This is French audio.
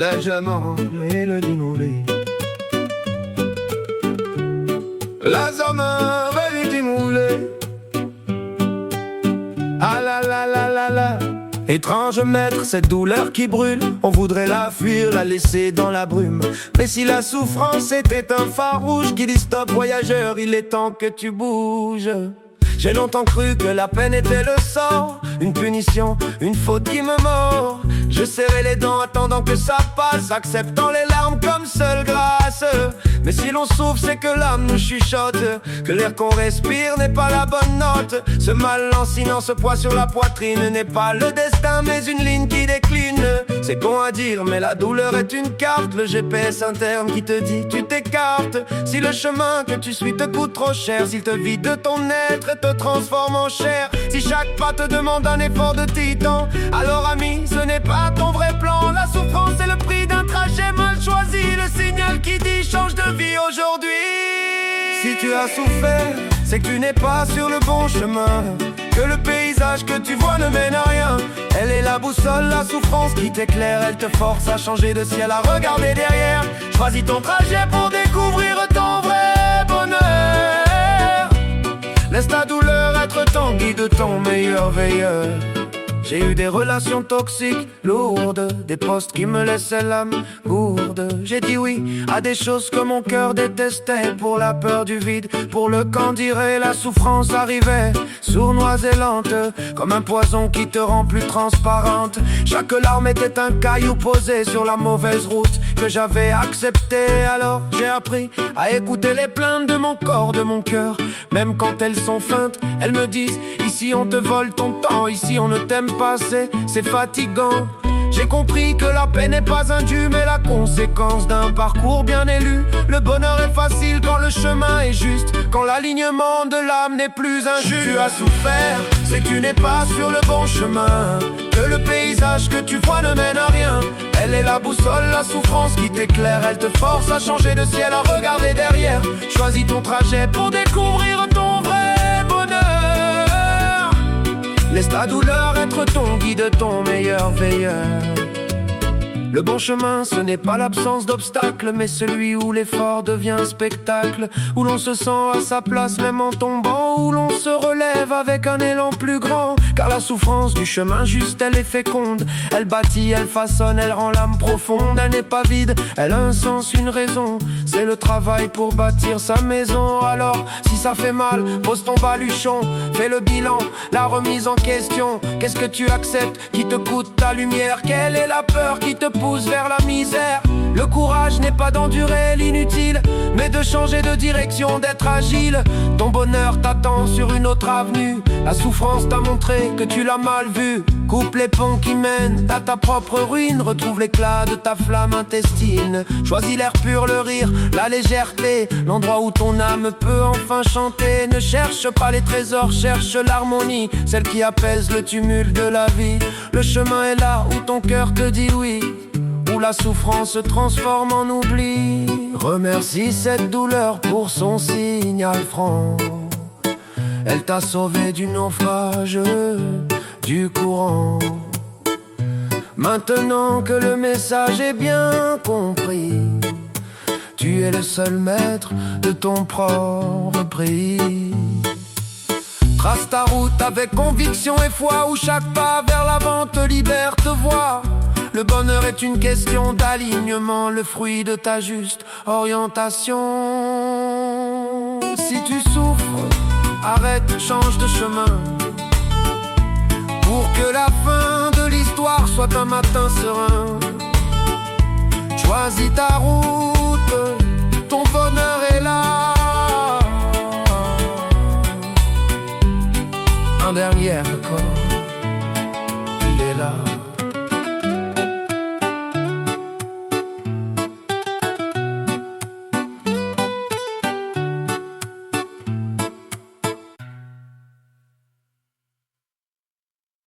leggerment et le dimoulé. La zone veut du dimoulé. Ah la la la la la. Étrange maître, cette douleur qui brûle, on voudrait la fuir, la laisser dans la brume. Mais si la souffrance était un phare rouge qui dit stop voyageur, il est temps que tu bouges. J'ai longtemps cru que la peine était le sort, une punition, une faute qui me mord. Je serrais les dents attendant que ça passe, acceptant les larmes comme seule grâce. Mais si l'on souffre, c'est que l'âme nous chuchote, que l'air qu'on respire n'est pas la bonne note. Ce mal lancinant, ce poids sur la poitrine n'est pas le destin, mais une ligne qui décline. C'est con à dire, mais la douleur est une carte, le GPS interne qui te dit tu t'écartes. Si le chemin que tu suis te coûte trop cher, s'il te vide de ton être et te transforme en chair, si chaque pas te demande un effort de titan, alors ami, ce n'est pas ton vrai plan. La souffrance est le prix d'un trajet mal choisi, le signal qui dit change de vie aujourd'hui. Si tu as souffert, c'est que tu n'es pas sur le bon chemin, que le paysage que tu vois ne mène à rien. Elle est la boussole, la souffrance qui t'éclaire, elle te force à changer de ciel, à regarder derrière. Choisis ton trajet pour découvrir ton vrai bonheur. Laisse ta douleur être ton guide, ton meilleur veilleur. J'ai eu des relations toxiques, lourdes, des postes qui me laissaient l'âme gourde. J'ai dit oui à des choses que mon cœur détestait, pour la peur du vide, pour le qu'en dirait. La souffrance arrivait, sournoise et lente, comme un poison qui te rend plus transparente. Chaque larme était un caillou posé sur la mauvaise route que j'avais accepté. Alors j'ai appris à écouter les plaintes de mon corps, de mon cœur. Même quand elles sont feintes, elles me disent ici on te vole ton temps, ici on ne t'aime pas, c'est fatigant. J'ai compris que la paix n'est pas un dû, mais la conséquence d'un parcours bien élu. Le bonheur est facile quand le chemin est juste, quand l'alignement de l'âme n'est plus injuste. Si tu as souffert, c'est que tu n'es pas sur le bon chemin, que le paysage que tu vois ne mène à rien. Elle est la boussole, la souffrance qui t'éclaire, elle te force à changer de ciel, à regarder derrière. Choisis ton trajet pour découvrir ton vrai bonheur. Laisse ta douleur être ton guide, ton meilleur veilleur. Le bon chemin, ce n'est pas l'absence d'obstacles, mais celui où l'effort devient spectacle, où l'on se sent à sa place même en tombant, où l'on se relève avec un élan plus grand. Car la souffrance du chemin juste, elle est féconde, elle bâtit, elle façonne, elle rend l'âme profonde. Elle n'est pas vide, elle a un sens, une raison, c'est le travail pour bâtir sa maison. Alors, si ça fait mal, pose ton baluchon, fais le bilan, la remise en question. Qu'est-ce que tu acceptes qui te coûte ta lumière? Quelle est la peur qui te pousse vers la misère? Le courage n'est pas d'endurer l'inutile, mais de changer de direction, d'être agile. Ton bonheur t'attend sur une autre avenue, la souffrance t'a montré que tu l'as mal vu. Coupe les ponts qui mènent à ta propre ruine, retrouve l'éclat de ta flamme intestine. Choisis l'air pur, le rire, la légèreté, l'endroit où ton âme peut enfin chanter. Ne cherche pas les trésors, cherche l'harmonie, celle qui apaise le tumulte de la vie. Le chemin est là où ton cœur te dit oui, où la souffrance se transforme en oubli. Remercie cette douleur pour son signal franc, elle t'a sauvé du naufrage, du courant. Maintenant que le message est bien compris, tu es le seul maître de ton propre prix. Trace ta route avec conviction et foi, où chaque pas vers l'avant te libère, te voit. Le bonheur est une question d'alignement, le fruit de ta juste orientation. Si tu souffres, arrête, change de chemin, pour que la fin de l'histoire soit un matin serein. Choisis ta route, ton bonheur est là. Un dernier accord.